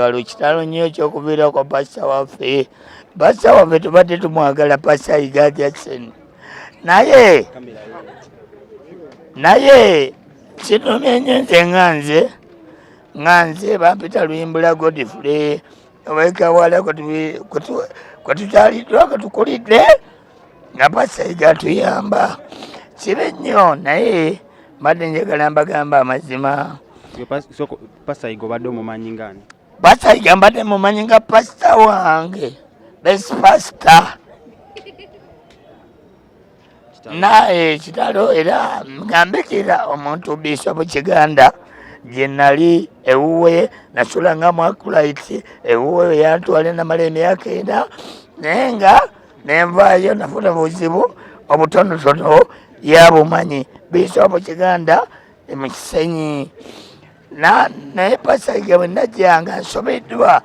ngalo kitalo nnyo ekyokuviirako pasita waffe. Pasita waffe tubadde tumwagala Pasita Yiga Jackson. Naye kinumye nnyo nze nganze bampita Luyimbula Godfrey owekawala kwe tukyaliddwa kwe tukulidde nga Pasita Yiga atuyamba. Kibi nnyo naye mbadde njagala mbagamba amazima. Pasita Yiga obadde omumanyi ngani? Pasita Yiga mbadde mumanyi nga pasita wange, best pastor. Naye kitalo era ngambikira omuntu Bishop Kiganda gye nali ewuwe nasula nga Mwakulite ewuwe yantwala namala emyaka 9 naye nga nenvaayo nafuna buzibu obutonotono yabumanyi Bishop Kiganda mu Kisenyi. Naye Pasita Yiga bwe najjanga nsobeddwa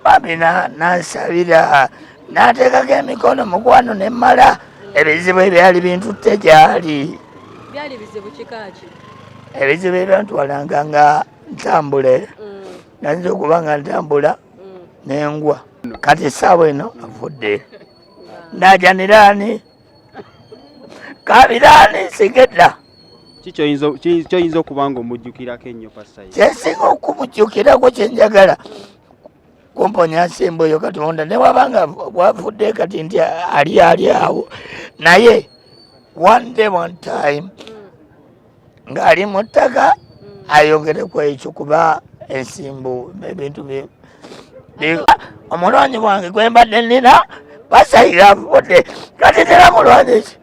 bambi nansabira n'ateekako emikono mukwano ne mmala ebizibu ebyali bintutte gyali. Byali bizibu kikaaki? Ebizibu ebyantwalanga nga ntambule nayinza okuba nga ntambula nengwa. Kati essaawa eno avudde najaniraani kabiraani sigedda. Kyoyinza okuba nga omujjukirako ennyo Pasita Yiga? Kyensinga okumujjukirako kyenjagala kumponya nsimbu eyo Katonda ne wabanga bwavudde kati nti ali awo naye one time ng'ali mu ttaka ayongereku ekyo kuba ensimbu ebintu omulwanyi wange gwe mbadde nnina Pasita Yiga avudde kati tera mulwanyi ki.